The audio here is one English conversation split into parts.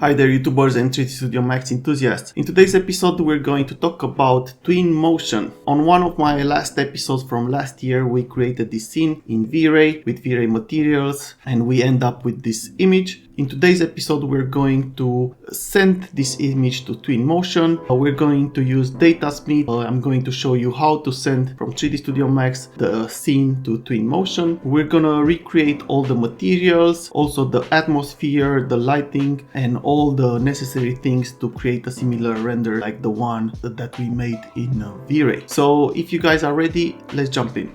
Hi there YouTubers and 3D Studio Max enthusiasts. In today's episode we're going to talk about Twinmotion. On one of my last episodes from last year we created this scene in V-Ray with V-Ray materials and we end up with this image. In today's episode we're going to send this image to Twinmotion. We're going to use Datasmith. I'm going to show you how to send from 3D Studio Max the scene to Twinmotion. We're gonna recreate all the materials, also the atmosphere, the lighting and all the necessary things to create a similar render like the one that we made in V-Ray. So if you guys are ready, let's jump in.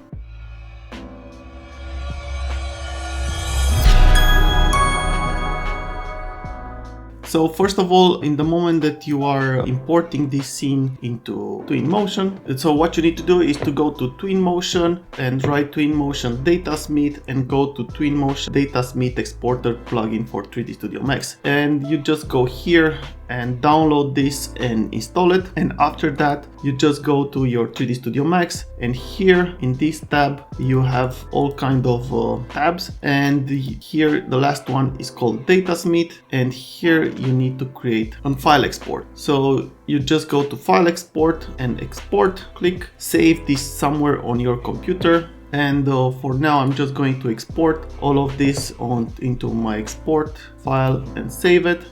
So first of all, in the moment that you are importing this scene into Twinmotion, so what you need to do is to go to Twinmotion and write Twinmotion Datasmith and go to Twinmotion Datasmith Exporter plugin for 3D Studio Max. And you just go here and download this and install it. And after that, you just go to your 3D Studio Max and here in this tab, you have all kind of tabs. And here, the last one is called Datasmith. And here you need to create a file export. So you just go to file export and export, click, save this somewhere on your computer. And for now, I'm just going to export all of this into my export file and save it.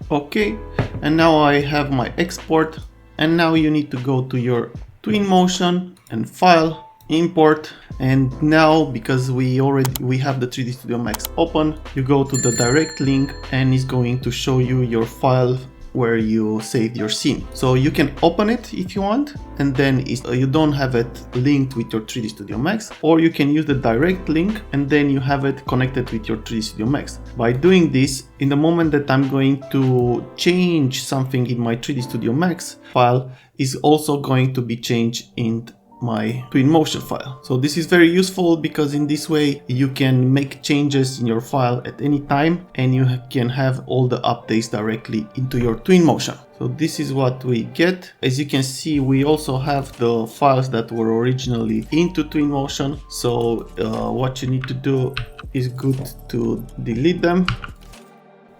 Okay, and now I have my export, and now you need to go to your Twinmotion and file, import, and now because we have the 3D Studio Max open, you go to the direct link and it's going to show you your file where you saved your scene. So you can open it if you want, and then you don't have it linked with your 3D Studio Max, or you can use the direct link and then you have it connected with your 3D Studio Max. By doing this, in the moment that I'm going to change something in my 3D Studio Max file, is also going to be changed in my Twinmotion file. So this is very useful because in this way you can make changes in your file at any time and you can have all the updates directly into your Twinmotion. So this is what we get. As you can see, we also have the files that were originally into Twinmotion. So what you need to do is good to delete them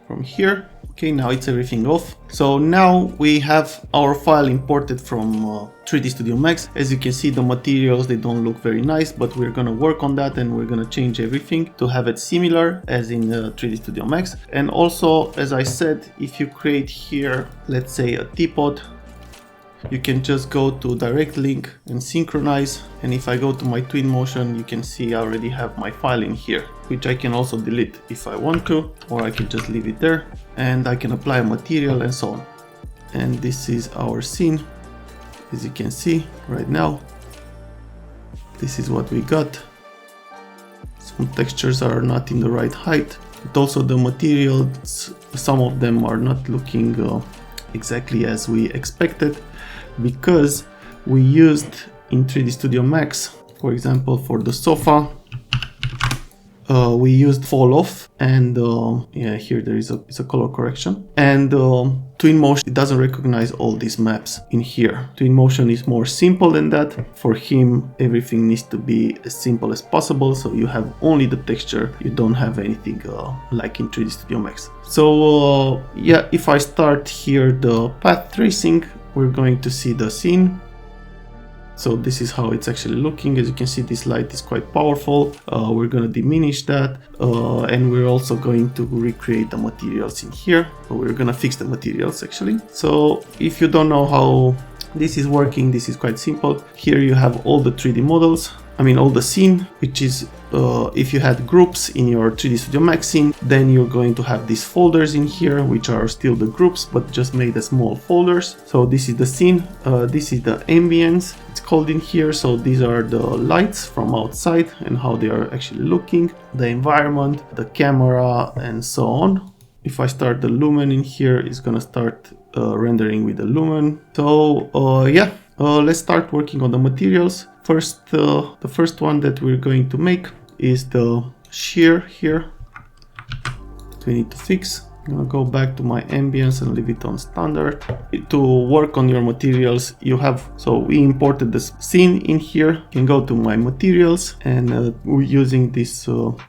from here. Okay, now it's everything off. So now we have our file imported from 3D Studio Max. As you can see, the materials, they don't look very nice, but we're gonna work on that and we're gonna change everything to have it similar as in 3D Studio Max. And also, as I said, if you create here, let's say a teapot, you can just go to direct link and synchronize. And if I go to my Twinmotion, you can see I already have my file in here, which I can also delete if I want to, or I can just leave it there and I can apply a material and so on. And this is our scene. As you can see right now, this is what we got. Some textures are not in the right height, but also the materials, some of them are not looking exactly as we expected, because we used in 3D Studio Max, for example, for the sofa, we used fall off, and yeah, here there is a color correction, and Twinmotion, it doesn't recognize all these maps in here. Twinmotion is more simple than that. For him, everything needs to be as simple as possible, so you have only the texture, you don't have anything like in 3D Studio Max. So yeah, if I start here the path tracing, we're going to see the scene. So this is how it's actually looking. As you can see, this light is quite powerful. We're going to diminish that, and we're also going to recreate the materials in here. We're going to fix the materials actually. So if you don't know how this is working, this is quite simple. Here you have all the 3D models, I mean all the scene, which is if you had groups in your 3D Studio Max scene, then you're going to have these folders in here, which are still the groups, but just made as small folders. So this is the scene, this is the ambience, it's called in here. So these are the lights from outside and how they are actually looking, the environment, the camera, and so on. If I start the lumen in here, it's gonna start rendering with the lumen. So yeah, let's start working on the materials. First, the first one that we're going to make is the shear here. We need to fix. I'm gonna go back to my ambience and leave it on standard. To work on your materials, you have, so we imported this scene in here. You can go to my materials, and we're using this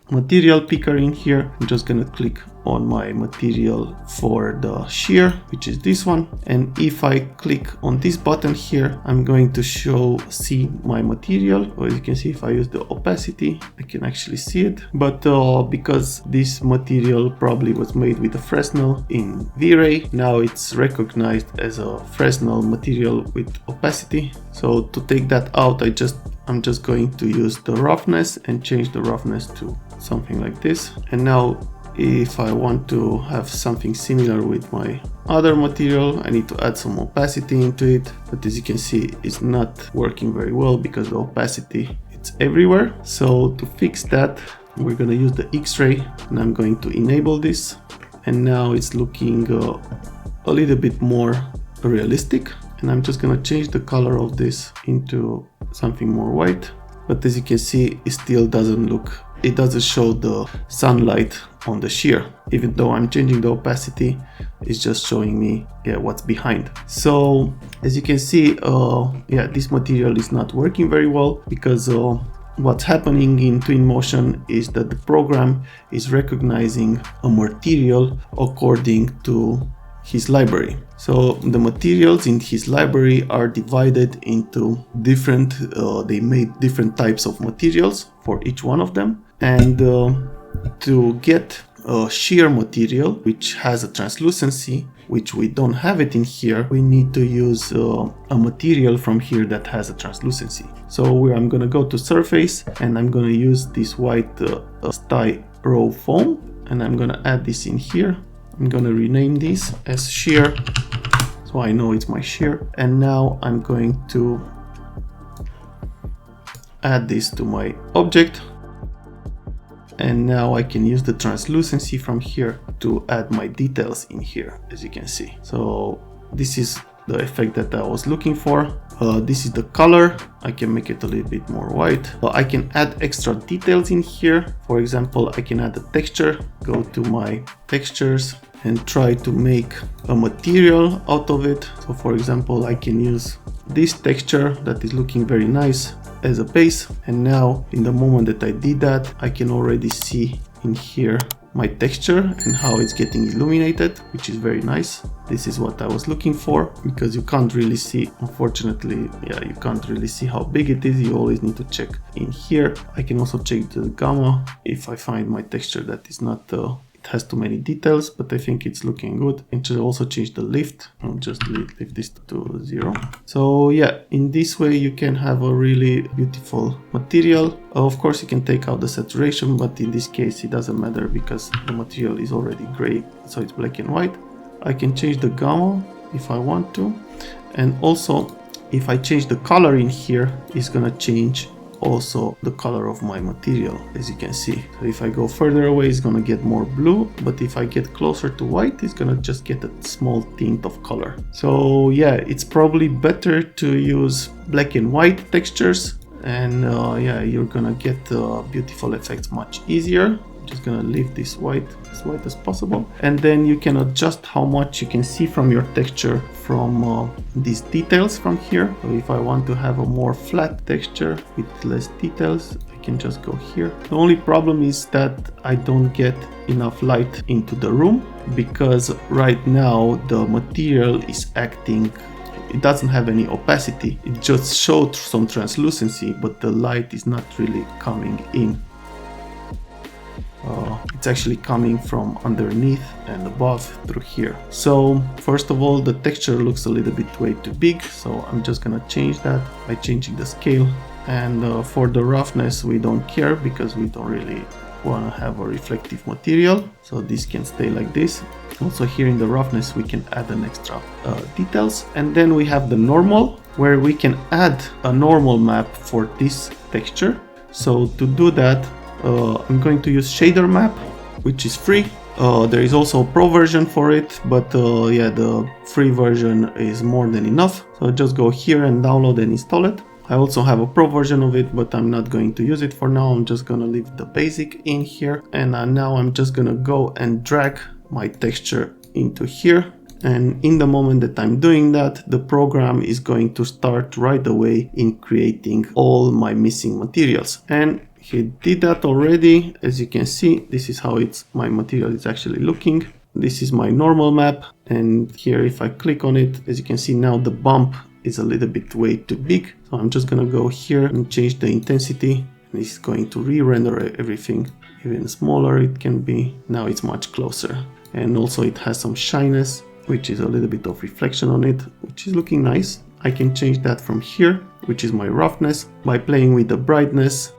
material picker in here. I'm just gonna click on my material for the shear, which is this one. And if I click on this button here, I'm going to see my material. Or as you can see, if I use the opacity, I can actually see it. But because this material probably was made with a Fresnel in V-Ray, now it's recognized as a Fresnel material with opacity. So to take that out, I'm just going to use the roughness and change the roughness to something like this. And now if I want to have something similar with my other material, I need to add some opacity into it. But as you can see, it's not working very well because the opacity, it's everywhere. So to fix that, we're going to use the X-ray, and I'm going to enable this. And now it's looking a little bit more realistic. And I'm just going to change the color of this into something more white. But as you can see, it still it doesn't show the sunlight on the shear. Even though I'm changing the opacity, it's just showing me what's behind. So as you can see, this material is not working very well because what's happening in Twinmotion is that the program is recognizing a material according to his library. So the materials in his library are divided into different, they made different types of materials for each one of them. And to get a shear material which has a translucency, which we don't have it in here, we need to use a material from here that has a translucency. So I'm going to go to surface, and I'm going to use this white styro foam, and I'm going to add this in here. I'm going to rename this as shear, so I know it's my shear. And now I'm going to add this to my object. And now I can use the translucency from here to add my details in here, as you can see. So this is the effect that I was looking for. This is the color. I can make it a little bit more white. I can add extra details in here. For example, I can add a texture, go to my textures and try to make a material out of it. So for example, I can use this texture that is looking very nice as a base. And now in the moment that I did that, I can already see in here my texture and how it's getting illuminated, which is very nice. This is what I was looking for, because you can't really see, unfortunately, you can't really see how big it is. You always need to check in here. I can also check the gamma if I find my texture that is not it has too many details, but I think it's looking good. And to also change the lift, I'll just leave this to 0. So yeah, in this way you can have a really beautiful material. Of course you can take out the saturation, but in this case it doesn't matter because the material is already gray, so it's black and white. I can change the gamma if I want to, and also if I change the color in here, it's gonna change also the color of my material, as you can see. So if I go further away, it's gonna get more blue, but if I get closer to white, it's gonna just get a small tint of color. So yeah, it's probably better to use black and white textures, and you're gonna get beautiful effects much easier. Just gonna leave this white as possible, and then you can adjust how much you can see from your texture from these details from here. So if I want to have a more flat texture with less details, I can just go here. The only problem is that I don't get enough light into the room, because right now the material is acting, it doesn't have any opacity, it just showed some translucency, but the light is not really coming in. It's actually coming from underneath and above through here. So first of all, the texture looks a little bit way too big, so I'm just gonna change that by changing the scale. And for the roughness, we don't care because we don't really want to have a reflective material, so this can stay like this. Also here in the roughness we can add an extra details, and then we have the normal, where we can add a normal map for this texture. So to do that, I'm going to use shader map, which is free. There is also a pro version for it, but the free version is more than enough. So just go here and download and install it. I also have a pro version of it, but I'm not going to use it for now. I'm just gonna leave the basic in here, and now I'm just gonna go and drag my texture into here. And in the moment that I'm doing that, the program is going to start right away in creating all my missing materials. And he did that already. As you can see, this is how my material is actually looking. This is my normal map. And here, if I click on it, as you can see now, the bump is a little bit way too big. So I'm just gonna go here and change the intensity. And it's going to re-render everything. Even smaller it can be. Now it's much closer. And also it has some shyness, which is a little bit of reflection on it, which is looking nice. I can change that from here, which is my roughness. By playing with the brightness,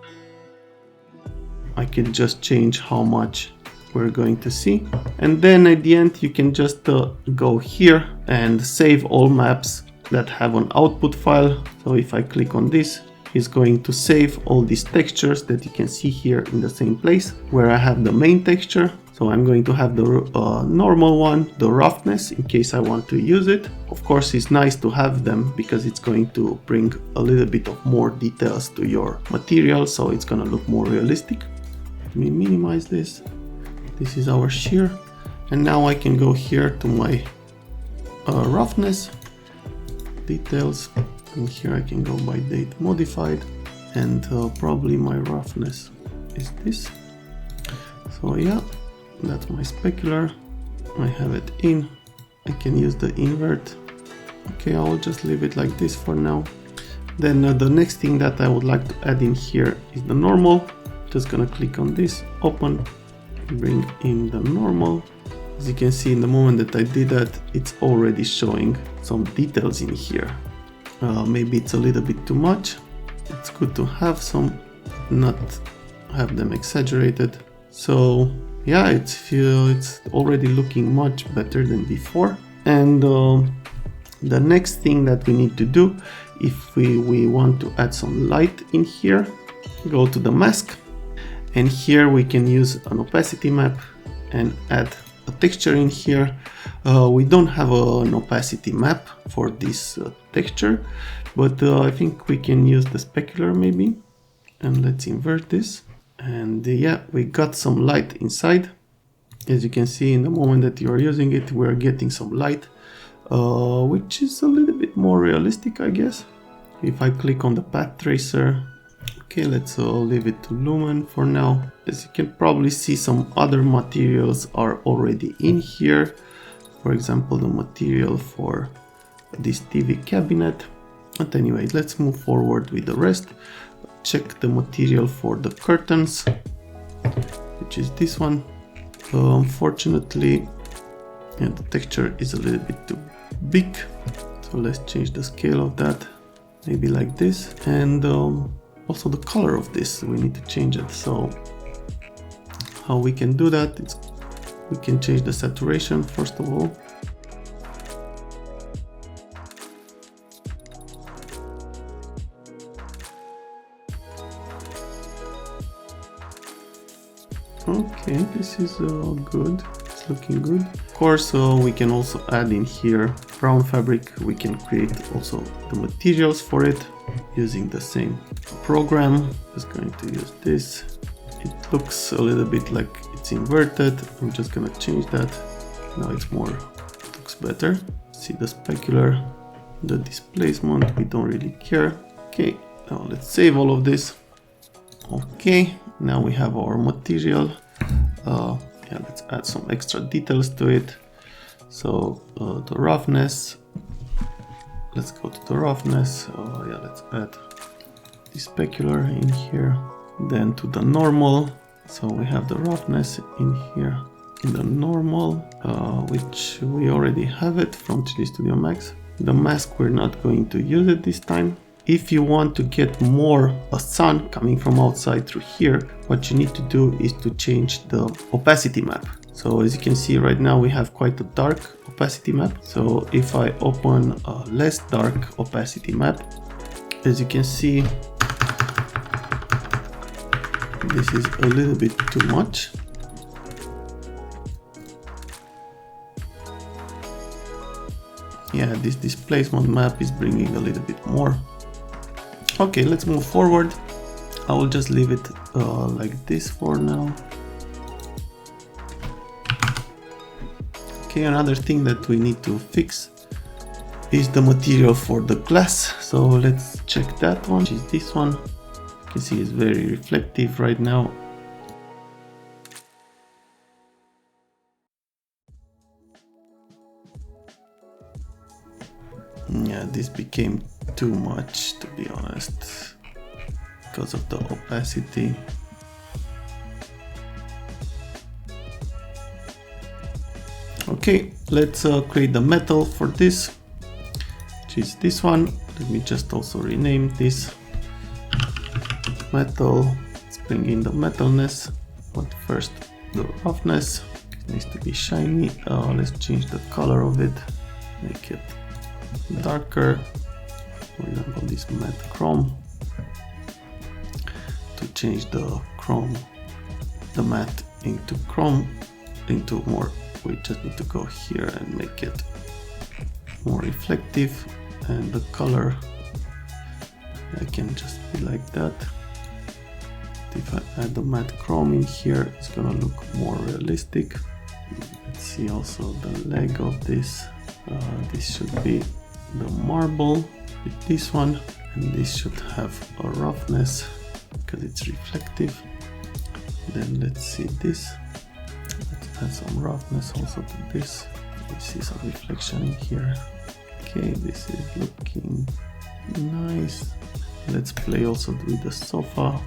I can just change how much we're going to see. And then at the end, you can just go here and save all maps that have an output file. So if I click on this, it's going to save all these textures that you can see here in the same place where I have the main texture. So I'm going to have the normal one, the roughness, in case I want to use it. Of course, it's nice to have them because it's going to bring a little bit of more details to your material, so it's going to look more realistic. Let me minimize this. This is our shear. And now I can go here to my roughness, details, and here I can go by date modified, and probably my roughness is this. So yeah. That's my specular. I have it in. I can use the invert. Okay, I'll just leave it like this for now. Then the next thing that I would like to add in here is the normal. Just gonna click on this, open, bring in the normal. As you can see, in the moment that I did that, it's already showing some details in here. Maybe it's a little bit too much. It's good to have some, not have them exaggerated. So yeah, it's already looking much better than before. And the next thing that we need to do, if we want to add some light in here, go to the mask, and here we can use an opacity map and add a texture in here. We don't have an opacity map for this texture, but I think we can use the specular maybe. And let's invert this. And yeah, we got some light inside. As you can see, in the moment that you are using it, we're getting some light, which is a little bit more realistic, I guess. If I click on the path tracer, okay, let's leave it to lumen for now. As you can probably see, some other materials are already in here. For example, the material for this TV cabinet. But anyways, let's move forward with the rest. Check the material for the curtains, which is this one. Unfortunately, yeah, the texture is a little bit too big, so let's change the scale of that, maybe like this. And also the color of this, we need to change it. So how we can do that, we can change the saturation first of all. Okay, this is good, it's looking good. Of course, we can also add in here brown fabric. We can create also the materials for it using the same program. Just going to use this. It looks a little bit like it's inverted. I'm just gonna change that. Now it's more, it looks better. See the specular, the displacement, we don't really care. Okay, now let's save all of this. Okay, now we have our material. Yeah, let's add some extra details to it. So the roughness, let's go to the roughness. Yeah, let's add the specular in here. Then to the normal. So we have the roughness in here in the normal, which we already have it from 3D Studio Max. The mask, we're not going to use it this time. If you want to get more sun coming from outside through here, what you need to do is to change the opacity map. So as you can see right now, we have quite a dark opacity map. So if I open a less dark opacity map, as you can see, this is a little bit too much. Yeah, this displacement map is bringing a little bit more. Okay, let's move forward. I will just leave it like this for now. Okay, another thing that we need to fix is the material for the glass. So let's check that one, which is this one. You can see it's very reflective right now. Yeah, this became too much, to be honest, because of the opacity. Okay, let's create the metal for this, which is this one. Let me just also rename this metal. Let's bring in the metalness, but first the roughness. It needs to be shiny. Let's change the color of it, make it darker. For example, this matte chrome. To change the chrome, the matte into chrome, into more, we just need to go here and make it more reflective, and the color, I can just be like that. If I add the matte chrome in here, it's gonna look more realistic. Let's see also the leg of this. This should be the marble with this one, and this should have a roughness because it's reflective. Then let's see this. Let's add some roughness also to this. We see some reflection in here. Okay, this is looking nice. Let's play also with the sofa.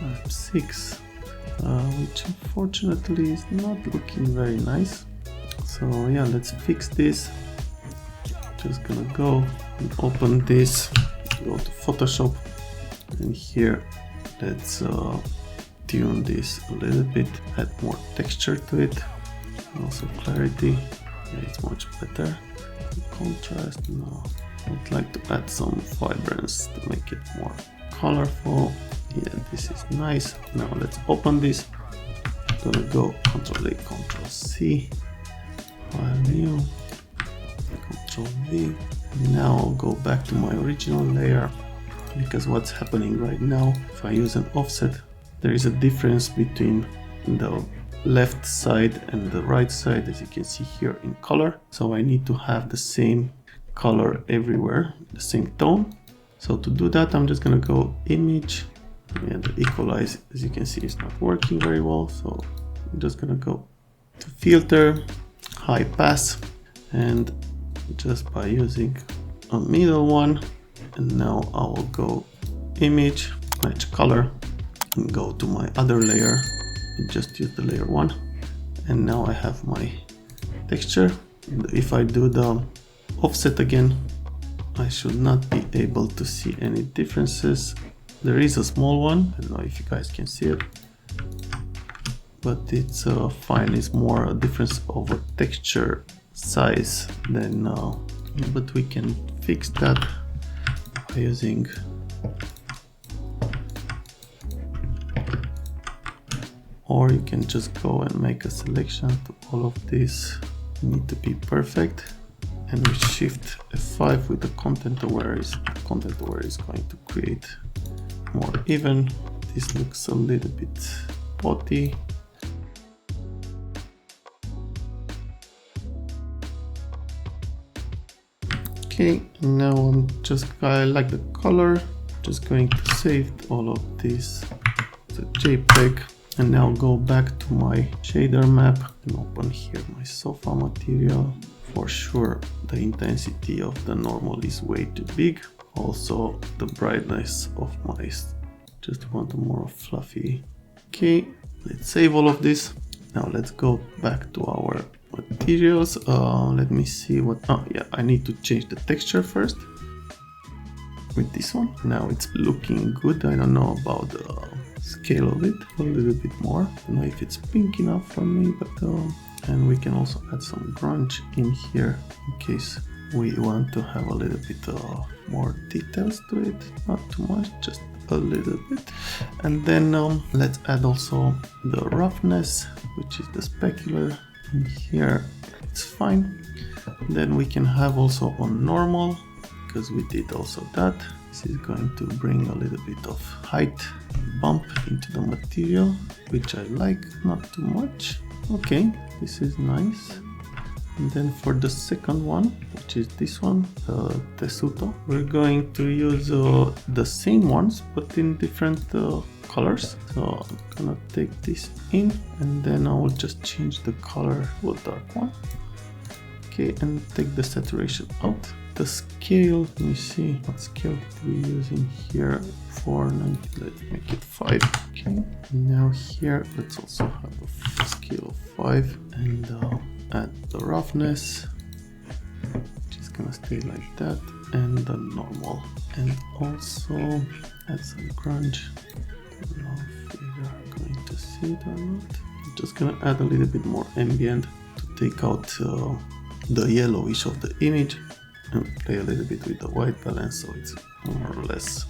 Map 6, which unfortunately is not looking very nice. So yeah, let's fix this. Just gonna go and open this, go to Photoshop, and here let's tune this a little bit, add more texture to it, also clarity. Yeah, it's much better. Contrast, no. I'd like to add some vibrance to make it more colorful. Yeah, this is nice. Now let's open this. I'm gonna go Ctrl A, Ctrl C, File New, Ctrl V. Now I'll go back to my original layer, because what's happening right now, if I use an offset, there is a difference between the left side and the right side, as you can see here in color. So I need to have the same color everywhere, the same tone. So to do that, I'm just gonna go Image, and the equalize, as you can see, is not working very well. So I'm just gonna go to Filter, High Pass, and just by using a middle one, and now I will go Image, Match Color, and go to my other layer, and just use the layer 1, and now I have my texture. And if I do the offset again, I should not be able to see any differences. There is a small one, I don't know if you guys can see it, but it's fine. It's more a difference of a texture size than, but we can fix that by using or you can just go and make a selection to all of these. Need to be perfect, and with Shift F5 with the content aware is going to create more even. This looks a little bit spotty. Okay, now I like the color. Just going to save all of this to JPEG, and now go back to my shader map and open here my sofa material. For sure, the intensity of the normal is way too big. Also, the brightness of my, just want a more fluffy. Okay, let's save all of this. Now let's go back to our materials. Let me see what, oh yeah, I need to change the texture first with this one. Now it's looking good. I don't know about the scale of it, a little bit more. I don't know if it's pink enough for me, but and we can also add some grunge in here in case we want to have a little bit more details to it. Not too much, just a little bit. And then let's add also the roughness, which is the specular in here. It's fine. Then we can have also on normal, because we did also that. This is going to bring a little bit of height bump into the material, which I like, not too much. Okay, this is nice. And then for the second one, which is this one, the tessuto, we're going to use the same ones but in different colors. So I'm gonna take this in and then I will just change the color to a dark one. Okay, and take the saturation out. The scale, let me see, what scale did we use in here? 490, let's make it 5. Okay, now here, let's also have a scale of 5 and add the roughness, which is gonna stay like that, and the normal. And also add some grunge. I don't know if you are going to see it or not. I'm just gonna add a little bit more ambient to take out the yellowish of the image and play a little bit with the white balance so it's more or less.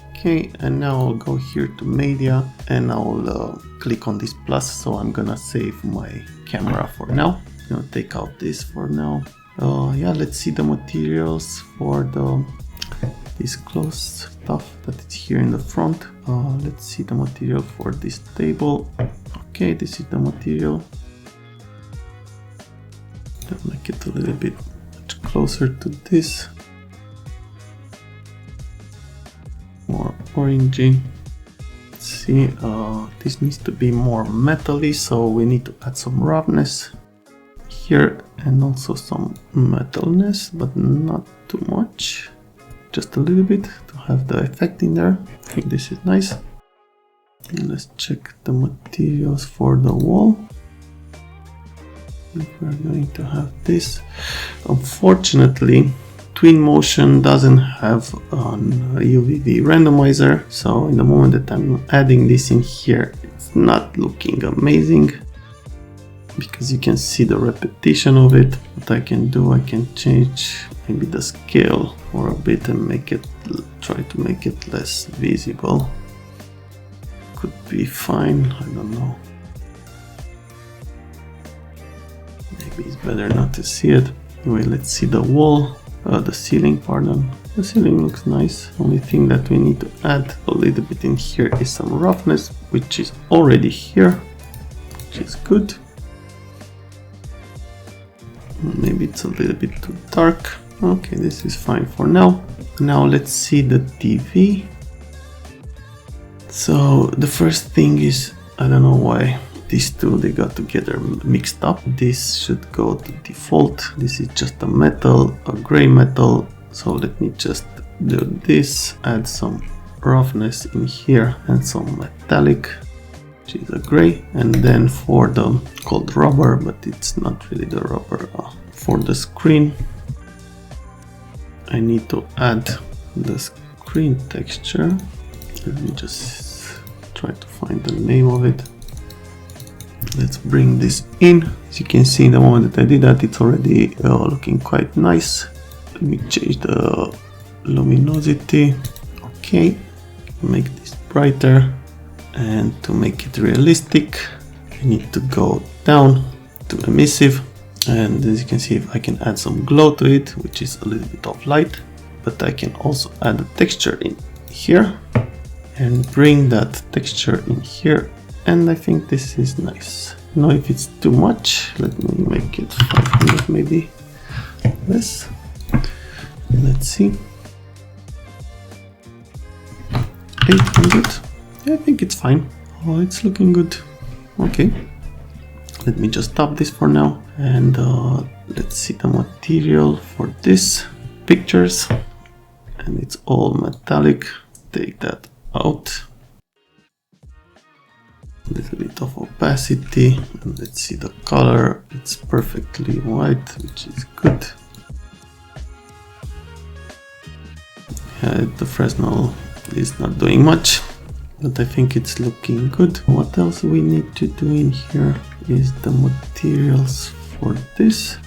Okay, and now I'll go here to media and I'll click on this plus, so I'm gonna save my camera for now. I'm gonna take out this for now. Yeah, let's see the materials for this close stuff that is here in the front. Let's see the material for this table. Okay, this is the material. I'll make it a little bit much closer to this. More orangey. Let's see, this needs to be more metally, so we need to add some roughness here and also some metalness, but not too much. Just a little bit to have the effect in there. I think this is nice. And let's check the materials for the wall. If we're going to have this. Unfortunately, Twinmotion doesn't have an UVV randomizer, so in the moment that I'm adding this in here, it's not looking amazing because you can see the repetition of it. What I can do, I can change maybe the scale for a bit and make it, try to make it less visible. Could be fine, I don't know. Maybe it's better not to see it. Anyway, let's see the wall. The ceiling, pardon. The ceiling looks nice. Only thing that we need to add a little bit in here is some roughness, which is already here, which is good. Maybe it's a little bit too dark. Okay, this is fine for now. Now let's see the TV. So the first thing is, I don't know why these two, they got together mixed up. This should go to default. This is just a metal, a gray metal. So let me just do this, add some roughness in here and some metallic, which is a gray. And then for the called rubber, but it's not really the rubber, for the screen, I need to add the screen texture. Let me just try to find the name of it. Let's bring this in. As you can see, the moment that I did that, it's already looking quite nice. Let me change the luminosity. Okay, make this brighter, and to make it realistic, I need to go down to emissive, and as you can see, I can add some glow to it, which is a little bit of light, but I can also add a texture in here and bring that texture in here. And I think this is nice. Now if it's too much, let me make it 500 maybe less. Let's see. 800. Yeah, I think it's fine. Oh, it's looking good. Okay. Let me just stop this for now. And let's see the material for this. Pictures. And it's all metallic. Take that out. A little bit of opacity, and let's see the color. It's perfectly white, which is good. The Fresnel is not doing much, but I think it's looking good. What else we need to do in here is the materials for this.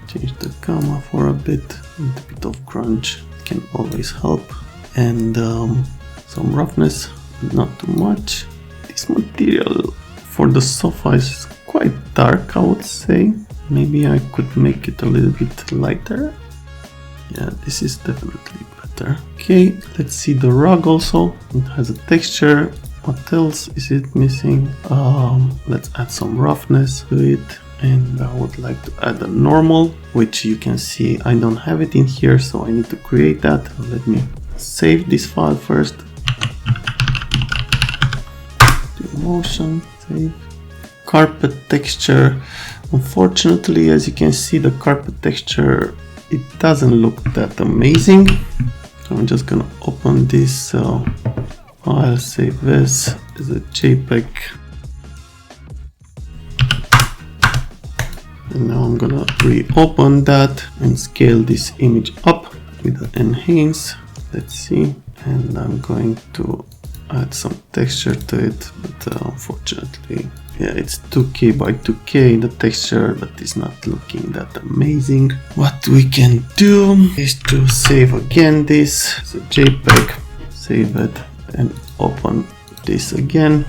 Change the gamma for a bit. A bit of grunge can always help, and some roughness, not too much. This material for the sofa is quite dark, I would say. Maybe I could make it a little bit lighter. Yeah, this is definitely better. Okay, let's see the rug also. It has a texture. What else is it missing? Let's add some roughness to it. And I would like to add a normal, which you can see I don't have it in here, so I need to create that. Let me save this file first. Twinmotion, save. Carpet texture. Unfortunately, as you can see, the carpet texture, it doesn't look that amazing. So I'm just gonna open this file, save this as a JPEG. And now I'm gonna reopen that and scale this image up with the enhance. Let's see. And I'm going to add some texture to it, but unfortunately, yeah, it's 2K by 2K, the texture, but it's not looking that amazing. What we can do is to save again this as a JPEG, save it and open this again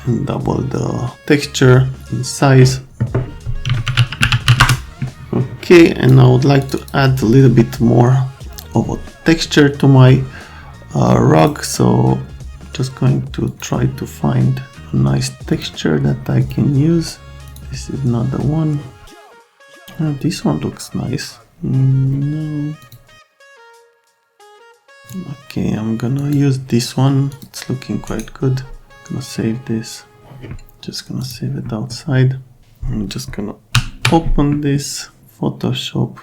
and double the texture in size. Okay, and I would like to add a little bit more of a texture to my rug, so just going to try to find a nice texture that I can use. This is not the one. This one looks nice. No. Okay, I'm gonna use this one. It's looking quite good. I'm gonna save this. Just gonna save it outside. I'm just gonna open this Photoshop.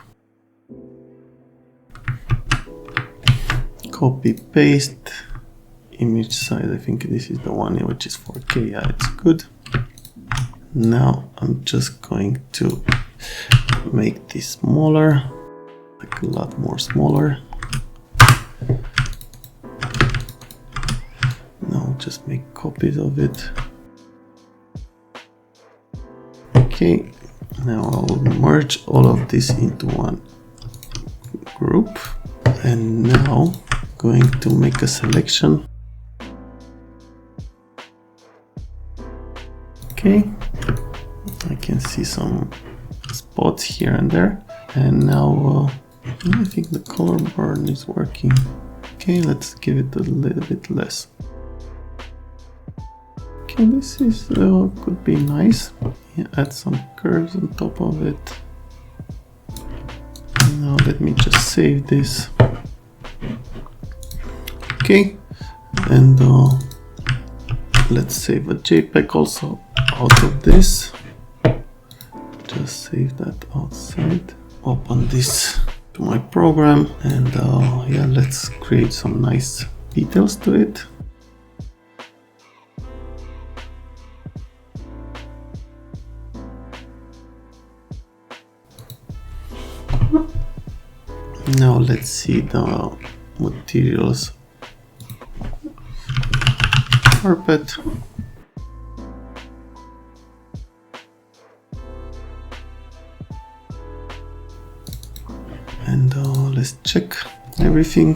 Copy paste image size. I think this is the one which is 4K. Yeah, it's good. Now I'm just going to make this smaller, like a lot more smaller. Now just make copies of it. Okay, now I'll merge all of this into one group, and now going to make a selection. Okay, I can see some spots here and there, and now I think the color burn is working. Okay, let's give it a little bit less. Okay, this is could be nice. Yeah, add some curves on top of it. Now let me just save this. Okay, and let's save a JPEG also out of this. Just save that outside. Open this to my program, and yeah, let's create some nice details to it. Now let's see the materials. Carpet. And let's check everything.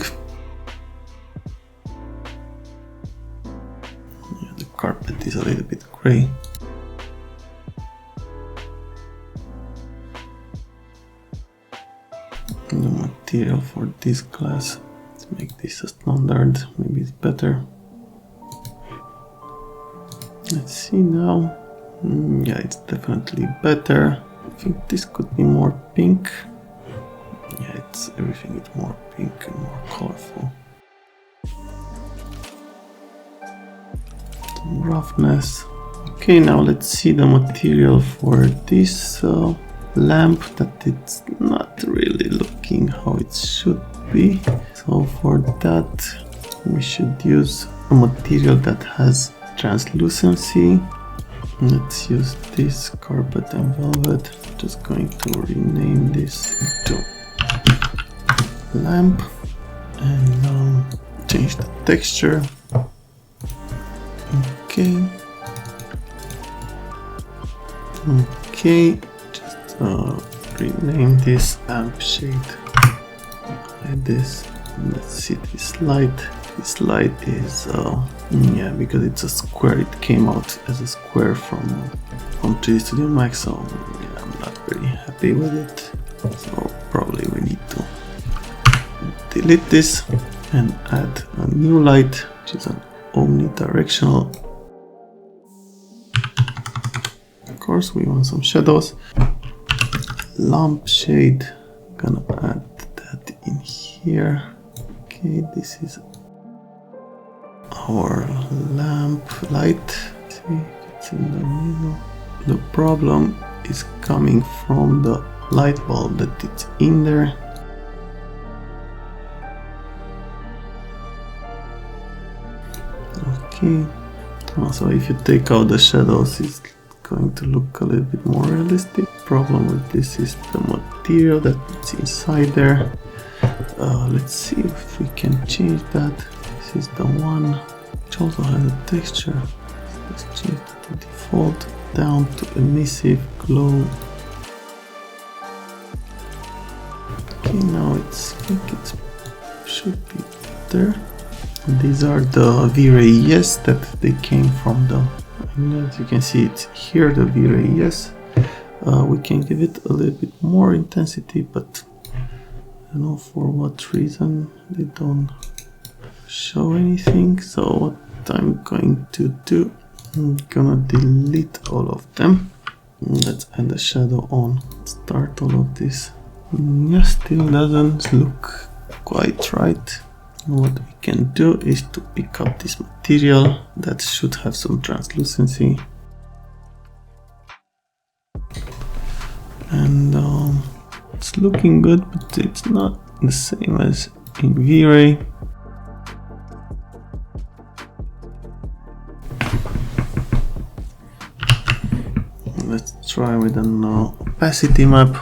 Yeah, the carpet is a little bit gray. The material for this glass, let's make this a standard, maybe it's better. Let's see now. Yeah, it's definitely better. I think this could be more pink. Yeah, it's everything is more pink and more colorful. Some roughness. Okay, now let's see the material for this lamp, that it's not really looking how it should be. So for that we should use a material that has translucency. Let's use this carpet and velvet. Just going to rename this to lamp and change the texture. Okay. Okay. Rename this lamp shade like this. Let's see this light. This light is Yeah, because it's a square, it came out as a square from 3D Studio Max, so yeah, I'm not very happy with it. So probably we need to delete this and add a new light, which is an omnidirectional. Of course, we want some shadows. Lampshade, gonna add that in here. Okay, this is our lamp light. See, it's in the middle. The problem is coming from the light bulb that it's in there. Okay, also if you take out the shadows, it's going to look a little bit more realistic. Problem with this is the material that's inside there. Let's see if we can change that. This is the one which also has a texture. Let's change the default down to emissive glow. Okay, now I think it should be better. These are the V-Ray Yes that they came from the, and as you can see it's here, the V-Ray Yes. We can give it a little bit more intensity, but I don't know for what reason they don't show anything. So what I'm going to do, I'm gonna delete all of them. Let's add a shadow on, start all of this. Yeah, still doesn't look quite right. What we can do is to pick up this material that should have some translucency. And it's looking good, but it's not the same as in V-Ray. Let's try with an opacity map.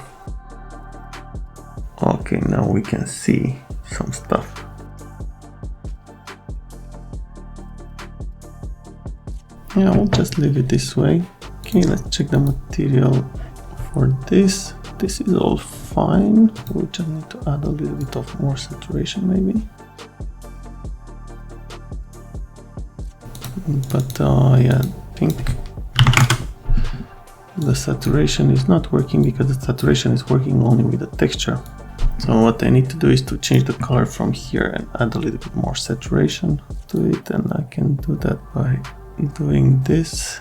Okay, now we can see some stuff. Yeah, we'll just leave it this way. Okay, let's check the material for this. This is all fine. We just need to add a little bit of more saturation maybe. But yeah, I think the saturation is not working because the saturation is working only with the texture. So what I need to do is to change the color from here and add a little bit more saturation to it, and I can do that by doing this.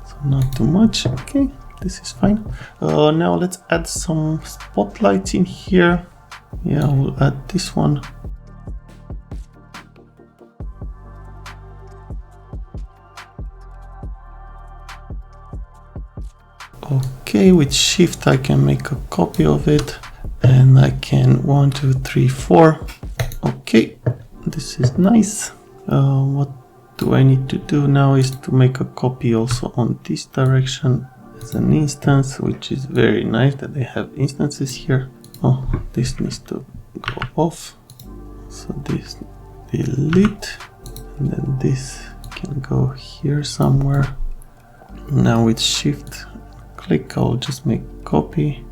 So not too much. Okay, this is fine. Now let's add some spotlights in here. Yeah, we'll add this one. Okay, with shift I can make a copy of it, and I can 1, 2, 3, 4. Okay, this is nice. What do I need to do now is to make a copy also on this direction as an instance, which is very nice that they have instances here. Oh, this needs to go off. So this delete, and then this can go here somewhere. Now with shift click, I'll just make copy.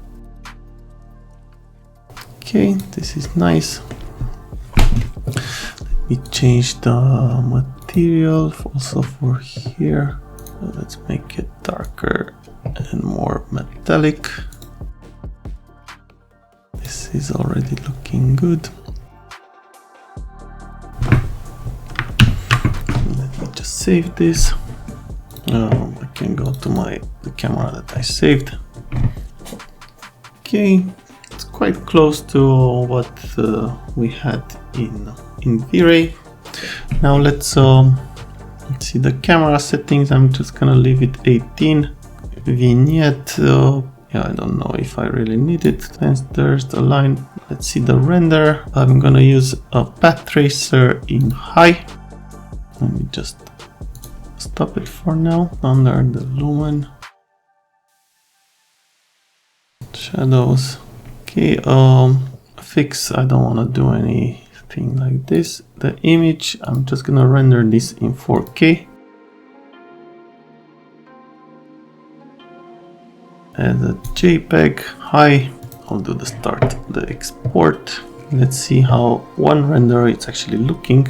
Okay, this is nice. Let me change the material also for here. Let's make it darker and more metallic. This is already looking good. Let me just save this. I can go to the camera that I saved. Okay, it's quite close to what we had in V-Ray. Now let's see the camera settings. I'm just gonna leave it 18. Vignette, yeah, I don't know if I really need it. And there's the line. Let's see the render. I'm gonna use a path tracer in high. Let me just stop it for now under the lumen. Shadows. Okay, fix, I don't want to do anything like this. The image, I'm just gonna render this in 4K. As a JPEG, high. I'll do the start, the export. Let's see how one render it's actually looking.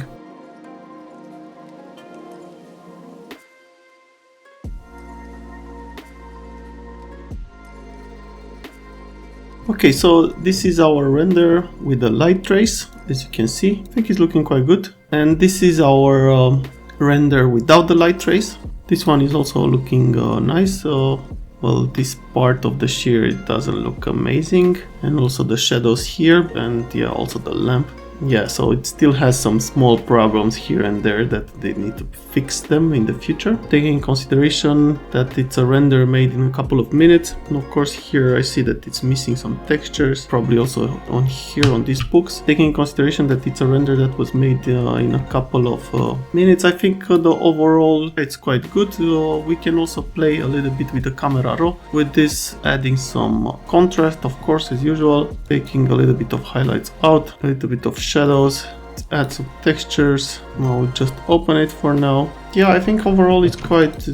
Okay, so this is our render with the light trace. As you can see, I think it's looking quite good. And this is our render without the light trace. This one is also looking nice. Well, this part of the shear, it doesn't look amazing. And also the shadows here, and yeah, also the lamp. Yeah, so it still has some small problems here and there that they need to fix them in the future. Taking in consideration that it's a render made in a couple of minutes. And of course here I see that it's missing some textures, probably also on here on these books. Taking in consideration that it's a render that was made in a couple of minutes, I think the overall it's quite good. We can also play a little bit with the camera raw. With this, adding some contrast, of course, as usual. Taking a little bit of highlights out, a little bit of shadows, add some textures. We'll just open it for now. Yeah, I think overall it's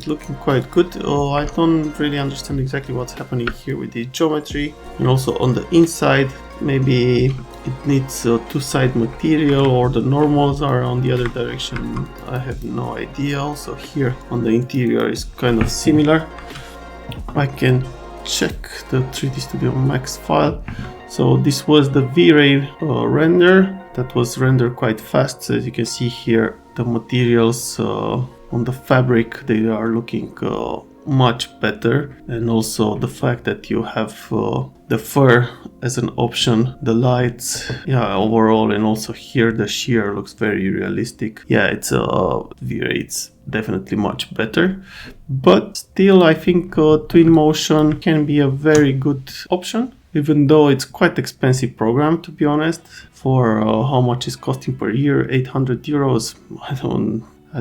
looking quite good. I don't really understand exactly what's happening here with the geometry, and also on the inside maybe it needs a two-side material, or the normals are on the other direction. I have no idea. Also here on the interior is kind of similar. I can check the 3D Studio Max file. So this was the V-Ray render that was rendered quite fast. So as you can see here, the materials on the fabric, they are looking much better. And also the fact that you have the fur as an option, the lights, yeah, overall, and also here the shear looks very realistic. Yeah, it's V-Ray, it's definitely much better, but still I think Twinmotion can be a very good option, even though it's quite expensive program, to be honest. For how much is costing per year, 800 euros. I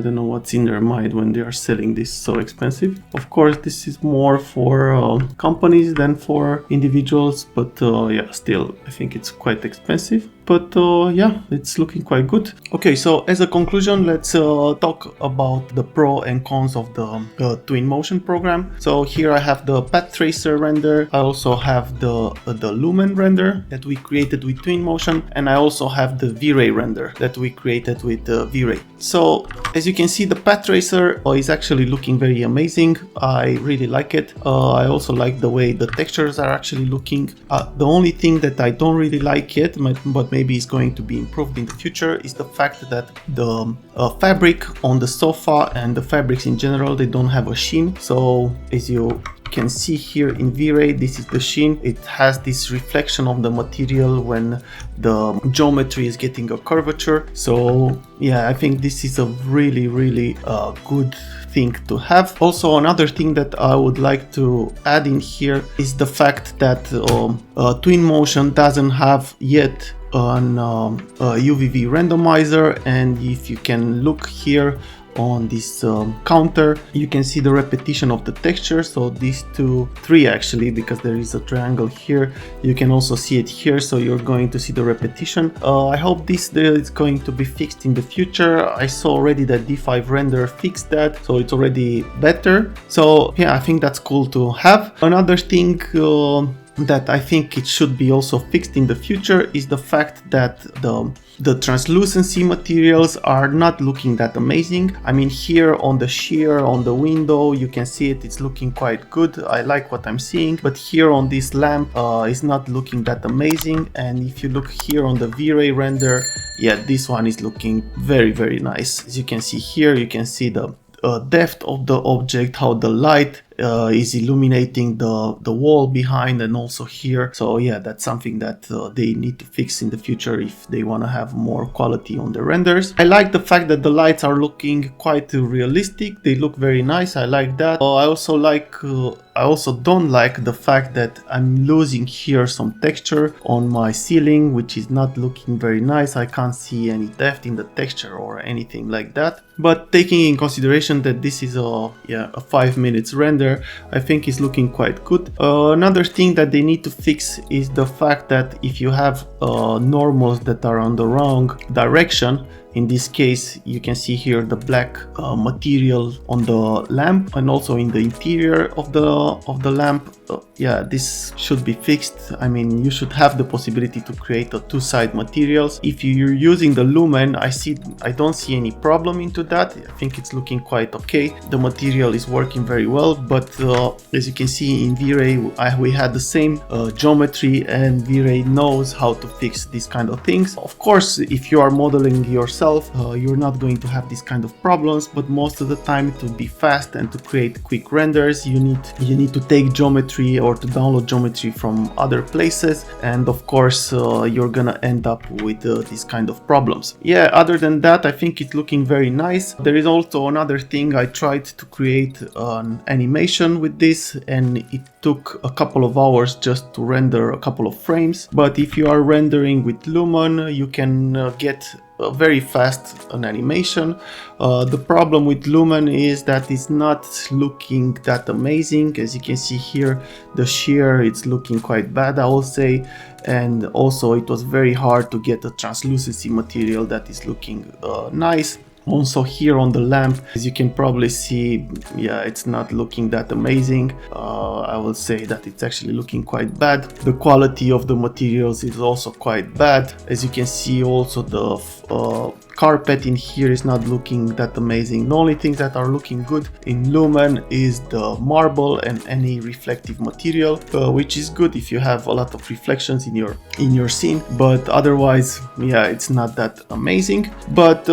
don't know what's in their mind when they are selling this so expensive. Of course, this is more for companies than for individuals, but yeah, still, I think it's quite expensive. But yeah, it's looking quite good. Okay, so as a conclusion, let's talk about the pros and cons of the Twinmotion program. So here I have the path tracer render. I also have the lumen render that we created with Twinmotion, and I also have the V-Ray render that we created with V-Ray. So as you can see, the path tracer is actually looking very amazing. I really like it. I also like the way the textures are actually looking. The only thing that I don't really like yet, but maybe is going to be improved in the future, is the fact that the fabric on the sofa and the fabrics in general, they don't have a sheen. So as you can see here in V-Ray, this is the sheen. It has this reflection of the material when the geometry is getting a curvature. So yeah, I think this is a really good thing to have. Also, another thing that I would like to add in here is the fact that Twinmotion doesn't have yet an UVV randomizer, and if you can look here on this counter, you can see the repetition of the texture. So these three actually, because there is a triangle here, you can also see it here, so you're going to see the repetition. I hope this is going to be fixed in the future. I saw already that D5 render fixed that, so it's already better. So yeah, I think that's cool to have. Another thing that I think it should be also fixed in the future is the fact that the translucency materials are not looking that amazing. I mean, here on the shear on the window, you can see it's looking quite good. I like what I'm seeing, but here on this lamp is not looking that amazing. And if you look here on the V-Ray render, yeah, this one is looking very nice. As you can see here, you can see the depth of the object, how the light is illuminating the wall behind, and also here. So yeah, that's something that they need to fix in the future if they want to have more quality on the renders. I like the fact that the lights are looking quite realistic. They look very nice. I like that. I also don't like the fact that I'm losing here some texture on my ceiling, which is not looking very nice. I can't see any depth in the texture or anything like that. But taking in consideration that this is a 5 minutes render, I think it's looking quite good. Another thing that they need to fix is the fact that if you have normals that are on the wrong direction, In this case, you can see here the black material on the lamp and also in the interior of the lamp. Yeah, this should be fixed. I mean, you should have the possibility to create a two-side materials. If you're using the lumen, I don't see any problem into that. I think it's looking quite okay. The material is working very well, but as you can see in V-Ray, we had the same geometry, and V-Ray knows how to fix these kind of things. Of course, if you are modeling yourself, you're not going to have these kind of problems, but most of the time to be fast and to create quick renders, you need to take geometry or to download geometry from other places, and of course you're gonna end up with these kind of problems. Yeah, other than that, I think it's looking very nice. There is also another thing. I tried to create an animation with this, and it took a couple of hours just to render a couple of frames. But if you are rendering with Lumen, you can get very fast an animation. The problem with Lumen is that it's not looking that amazing. As you can see here, the shear, it's looking quite bad, I will say, and also it was very hard to get a translucency material that is looking nice. Also here on the lamp, as you can probably see, yeah, it's not looking that amazing. I will say that it's actually looking quite bad. The quality of the materials is also quite bad. As you can see, also the carpet in here is not looking that amazing. The only things that are looking good in Lumen is the marble and any reflective material, which is good if you have a lot of reflections in your scene. But otherwise, yeah, it's not that amazing. But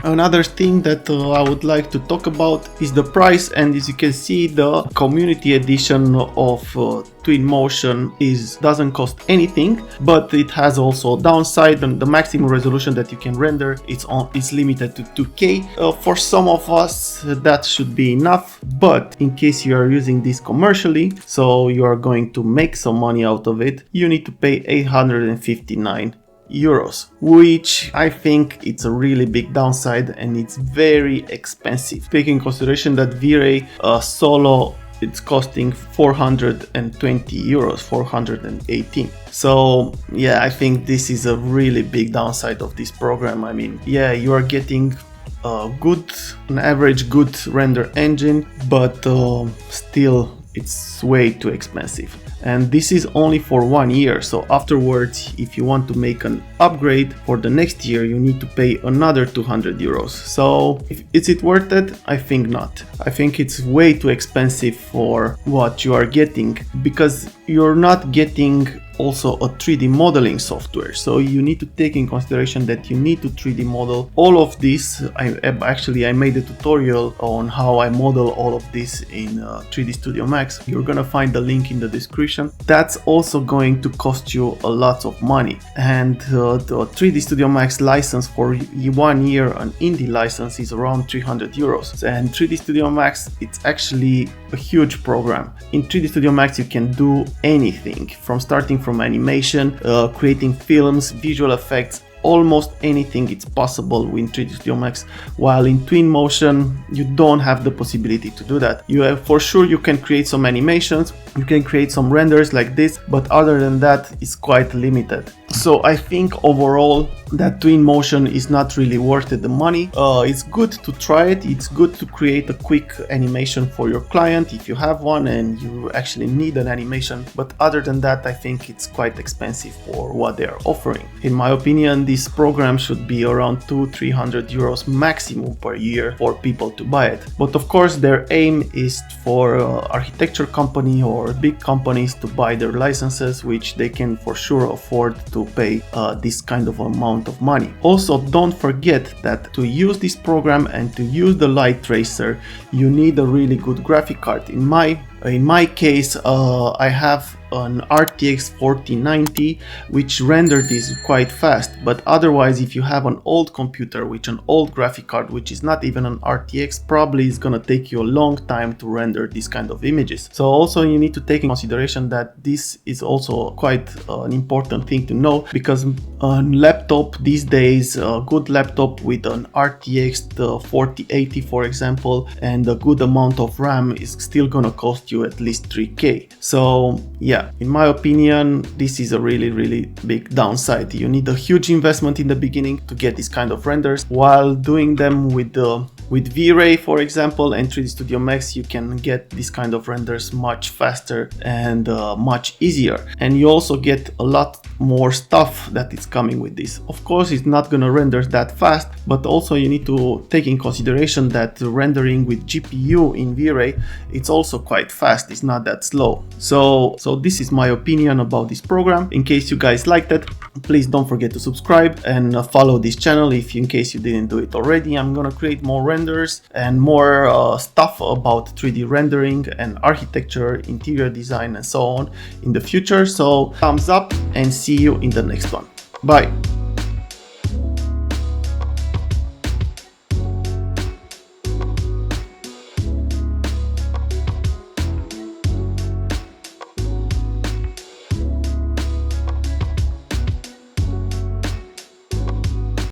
another thing that I would like to talk about is the price, and as you can see, the community edition of Twinmotion doesn't cost anything, but it has also a downside, and the maximum resolution that you can render is limited to 2K. For some of us that should be enough, but in case you are using this commercially, so you are going to make some money out of it, you need to pay 859 euros, which I think it's a really big downside, and it's very expensive. Taking in consideration that V-Ray solo, it's costing 420 euros, 418. So yeah, I think this is a really big downside of this program. I mean, yeah, you are getting an average good render engine, but still it's way too expensive. And this is only for 1 year, so afterwards, if you want to make an upgrade for the next year, you need to pay another 200 euros. So is it worth it? I think not. I think it's way too expensive for what you are getting, because you're not getting also a 3D modeling software. So you need to take in consideration that you need to 3D model all of this. I made a tutorial on how I model all of this in 3D Studio Max. You're gonna find the link in the description. That's also going to cost you a lot of money. And the 3D Studio Max license for 1 year, an indie license, is around 300 euros. And 3D Studio Max, it's actually a huge program. In 3D Studio Max, you can do anything, starting from animation, creating films, visual effects, almost anything it's possible with 3D Studio Max, while in Twinmotion you don't have the possibility to do that. For sure you can create some animations, you can create some renders like this, but other than that it's quite limited. So I think overall that Twinmotion is not really worth it, the money. It's good to try it, it's good to create a quick animation for your client if you have one and you actually need an animation, but other than that I think it's quite expensive for what they are offering. In my opinion, this program should be around 200-300 euros maximum per year for people to buy it. But of course their aim is for architecture company or big companies to buy their licenses, which they can for sure afford to pay this kind of amount of money. Also, don't forget that to use this program and to use the light tracer, you need a really good graphic card. In my case, I have an RTX 4090 which rendered this quite fast, but otherwise if you have an old computer with an old graphic card which is not even an RTX, probably is gonna take you a long time to render this kind of images. So also you need to take in consideration that this is also quite an important thing to know, because a laptop these days, a good laptop with an RTX 4080 for example, and a good amount of RAM is still gonna cost cost you at least 3K. So yeah, in my opinion, this is a really big downside. You need a huge investment in the beginning to get these kind of renders, while doing them with V-Ray, for example, and 3D Studio Max, you can get this kind of renders much faster and much easier. And you also get a lot more stuff that is coming with this. Of course, it's not gonna render that fast, but also you need to take in consideration that rendering with GPU in V-Ray, it's also quite fast. It's not that slow. So this is my opinion about this program. In case you guys liked it, please don't forget to subscribe and follow this channel in case you didn't do it already. I'm gonna create more renders and more stuff about 3D rendering and architecture, interior design, and so on in the future. So thumbs up and see you in the next one. Bye.